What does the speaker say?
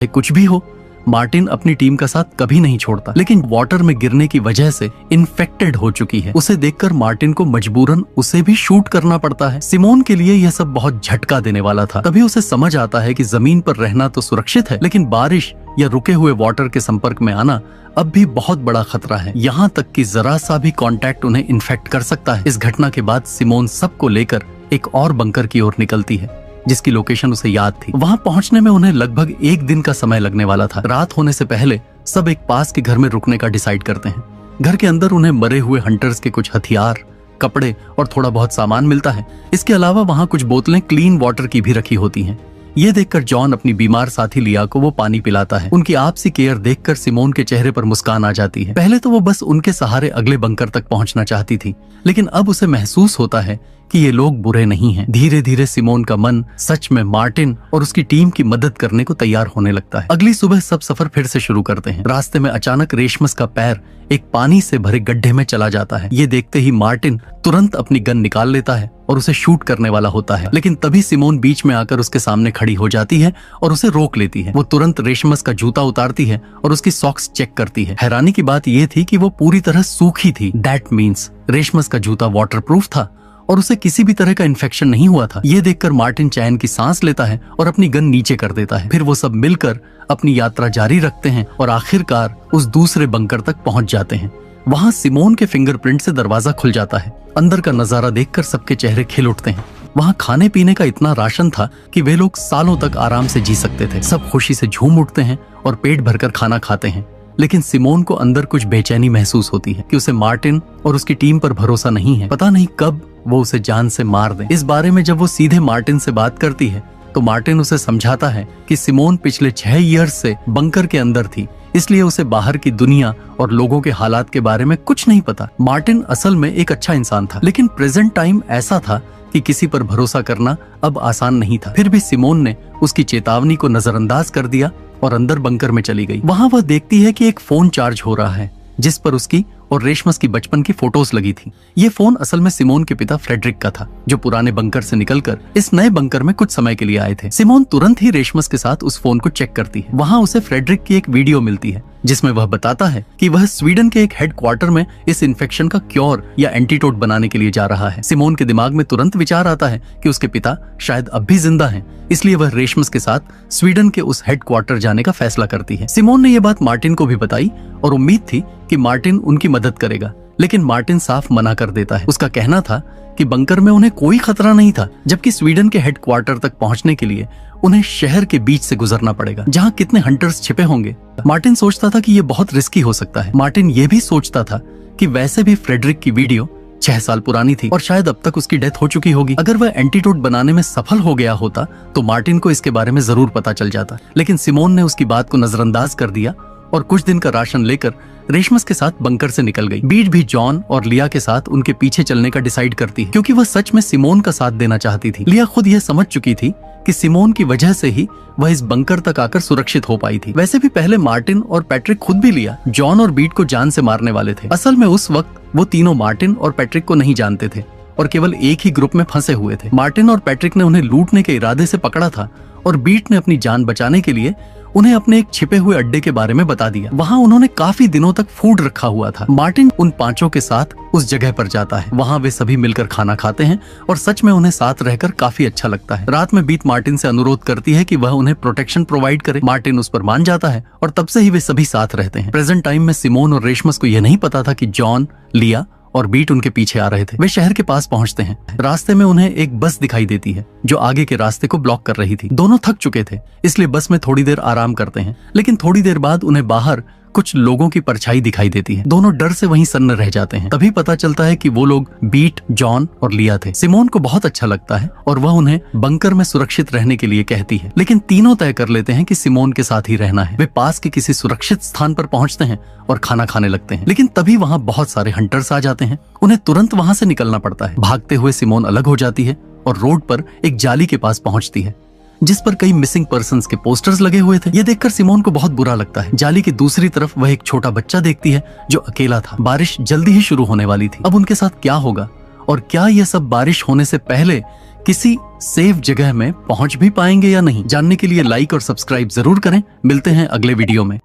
कुछ भी हो, मार्टिन अपनी टीम का साथ कभी नहीं छोड़ता, लेकिन वाटर में गिरने की वजह से इन्फेक्टेड हो चुकी है। उसे देखकर मार्टिन को मजबूरन उसे भी शूट करना पड़ता है। सिमोन के लिए यह सब बहुत झटका देने वाला था। तभी उसे समझ आता है कि जमीन पर रहना तो सुरक्षित है, लेकिन बारिश या रुके हुए वाटर के संपर्क में आना अब भी बहुत बड़ा खतरा है। यहाँ तक कि जरा सा भी कांटेक्ट उन्हें इन्फेक्ट कर सकता है। इस घटना के बाद सिमोन सबको लेकर एक और बंकर की ओर निकलती है, जिसकी लोकेशन उसे याद थी। वहां पहुंचने में उन्हें लगभग 1 दिन का समय लगने वाला था। रात होने से पहले सब एक पास के घर में रुकने का डिसाइड करते हैं। घर के अंदर उन्हें मरे हुए हंटर्स के कुछ हथियार, कपड़े और थोड़ा बहुत सामान मिलता है। इसके अलावा वहां कुछ बोतलें क्लीन वाटर की भी रखी होती हैं। ये देखकर जॉन अपनी बीमार साथी लिया को वो पानी पिलाता है। उनकी आपसी केयर देखकर सिमोन के चेहरे पर मुस्कान आ जाती है। पहले तो वो बस उनके सहारे अगले बंकर तक पहुंचना चाहती थी, लेकिन अब उसे महसूस होता है कि ये लोग बुरे नहीं हैं। धीरे धीरे सिमोन का मन सच में मार्टिन और उसकी टीम की मदद करने को तैयार होने लगता है। अगली सुबह सब सफर फिर से शुरू करते हैं। रास्ते में अचानक रेशमस का पैर एक पानी से भरे गड्ढे में चला जाता है। ये देखते ही मार्टिन तुरंत अपनी गन निकाल लेता है और उसे शूट करने वाला होता है, लेकिन तभी सिमोन बीच में आकर उसके सामने खड़ी हो जाती है और उसे रोक लेती है। वो तुरंत रेशमस का जूता उतारती है और उसकी सॉक्स चेक करती है। हैरानी की बात यह थी कि वो पूरी तरह सूखी थी। दैट मीन्स रेशमस का जूता वाटरप्रूफ था और उसे किसी भी तरह का इन्फेक्शन नहीं हुआ था। ये देखकर मार्टिन चैन की सांस लेता है और अपनी गन नीचे कर देता है। फिर वो सब मिलकर अपनी यात्रा जारी रखते हैं और आखिरकार उस दूसरे बंकर तक पहुंच जाते हैं। वहां सिमोन के फिंगरप्रिंट से दरवाजा खुल जाता है। अंदर का नजारा देखकर सबके चेहरे खिल उठते हैं। वहां खाने पीने का इतना राशन था कि वे लोग सालों तक आराम से जी सकते थे। सब खुशी से झूम उठते हैं और पेट भरकर खाना खाते हैं, लेकिन सिमोन को अंदर कुछ बेचैनी महसूस होती है कि उसे मार्टिन और उसकी टीम पर भरोसा नहीं है। पता नहीं कब वो उसे जान से मार दे। इस बारे में जब वो सीधे मार्टिन से बात करती है तो मार्टिन उसे समझाता है कि सिमोन पिछले 6 ईयर्स से बंकर के अंदर थी, इसलिए उसे बाहर की दुनिया और लोगों के हालात के बारे में कुछ नहीं पता। मार्टिन असल में एक अच्छा इंसान था, लेकिन प्रेजेंट टाइम ऐसा था कि किसी पर भरोसा करना अब आसान नहीं था। फिर भी सिमोन ने उसकी चेतावनी को नजरअंदाज कर दिया और अंदर बंकर में चली गई। वहां वह देखती है कि एक फोन चार्ज हो रहा है, जिस पर उसकी और रेशमस की बचपन की फोटोज लगी थी। ये फोन असल में सिमोन के पिता फ्रेडरिक का था, जो पुराने बंकर से निकलकर इस नए बंकर में कुछ समय के लिए आए थे। सिमोन तुरंत ही रेशमस के साथ उस फोन को चेक करती है। वहां उसे फ्रेडरिक की एक वीडियो मिलती है, जिसमें वह बताता है कि वह स्वीडन के एक हेडक्वार्टर में इस इन्फेक्शन का क्योर या एंटीडोट बनाने के लिए जा रहा है। सिमोन के दिमाग में तुरंत विचार आता है कि उसके पिता शायद अब भी जिंदा हैं, इसलिए वह रेशमस के साथ स्वीडन के उस हेडक्वार्टर जाने का फैसला करती है। सिमोन ने यह बात मार्टिन को भी बताई और उम्मीद थी कि मार्टिन उनकी मदद करेगा, लेकिन मार्टिन साफ मना कर देता है। उसका कहना था कि बंकर में उन्हें कोई खतरा नहीं था, जबकि स्वीडन के हेडक्वार्टर तक पहुंचने के लिए उन्हें शहर के बीच से गुजरना पड़ेगा, जहां कितने हंटर्स छिपे होंगे। मार्टिन सोचता था कि यह बहुत रिस्की हो सकता है। मार्टिन यह भी सोचता था कि वैसे भी फ्रेडरिक की वीडियो 6 साल पुरानी थी और शायद अब तक उसकी डेथ हो चुकी होगी। अगर वह एंटीडोट बनाने में सफल हो गया होता तो मार्टिन को इसके बारे में जरूर पता चल जाता, लेकिन सिमोन ने उसकी बात को नजरअंदाज कर दिया और कुछ दिन का राशन लेकर रेशमस के साथ बंकर से निकल गई। बीट भी जॉन और लिया के साथ उनके पीछे चलने का डिसाइड करती है, क्योंकि वह सच में सिमोन का साथ देना चाहती थी। लिया खुद यह समझ चुकी थी कि सिमोन की वजह से ही वह इस बंकर तक आकर सुरक्षित हो पाई थी। वैसे भी पहले मार्टिन और पैट्रिक खुद भी लिया, जॉन और बीट को जान से मारने वाले थे। असल में उस वक्त वो तीनों मार्टिन और पैट्रिक को नहीं जानते थे और केवल एक ही ग्रुप में फंसे हुए थे। मार्टिन और पैट्रिक ने उन्हें लूटने के इरादे से पकड़ा था और बीट ने अपनी जान बचाने के लिए उन्हें अपने एक छिपे हुए अड्डे के बारे में बता दिया। वहां उन्होंने काफी दिनों तक फूड रखा हुआ था। मार्टिन उन 5 के साथ उस जगह पर जाता है। वहां वे सभी मिलकर खाना खाते हैं और सच में उन्हें साथ रहकर काफी अच्छा लगता है। रात में बीट मार्टिन से अनुरोध करती है कि वह उन्हें प्रोटेक्शन प्रोवाइड करे। मार्टिन उस पर मान जाता है और तब से ही वे सभी साथ रहते हैं। प्रेजेंट टाइम में सिमोन और रेशमस को यह नहीं पता था कि जॉन, लिया और बीट उनके पीछे आ रहे थे। वे शहर के पास पहुंचते हैं। रास्ते में उन्हें एक बस दिखाई देती है जो आगे के रास्ते को ब्लॉक कर रही थी। दोनों थक चुके थे, इसलिए बस में थोड़ी देर आराम करते हैं, लेकिन थोड़ी देर बाद उन्हें बाहर कुछ लोगों की परछाई दिखाई देती है। दोनों डर से वहीं सन्न रह जाते हैं। तभी पता चलता है कि वो लोग बीट, जॉन और लिया थे। सिमोन को बहुत अच्छा लगता है और वह उन्हें बंकर में सुरक्षित रहने के लिए कहती है, लेकिन तीनों तय कर लेते हैं कि सिमोन के साथ ही रहना है। वे पास के किसी सुरक्षित स्थान पर पहुंचते हैं और खाना खाने लगते हैं, लेकिन तभी वहां बहुत सारे हंटर्स आ जाते हैं। उन्हें तुरंत वहां से निकलना पड़ता है। भागते हुए सिमोन अलग हो जाती है और रोड पर एक जाली के पास पहुंचती है, जिस पर कई मिसिंग पर्सन्स के पोस्टर्स लगे हुए थे। ये देखकर सिमोन को बहुत बुरा लगता है। जाली की दूसरी तरफ वह एक छोटा बच्चा देखती है जो अकेला था। बारिश जल्दी ही शुरू होने वाली थी। अब उनके साथ क्या होगा और क्या यह सब बारिश होने से पहले किसी सेफ जगह में पहुंच भी पाएंगे या नहीं, जानने के लिए लाइक और सब्सक्राइब जरूर करें। मिलते हैं अगले वीडियो में।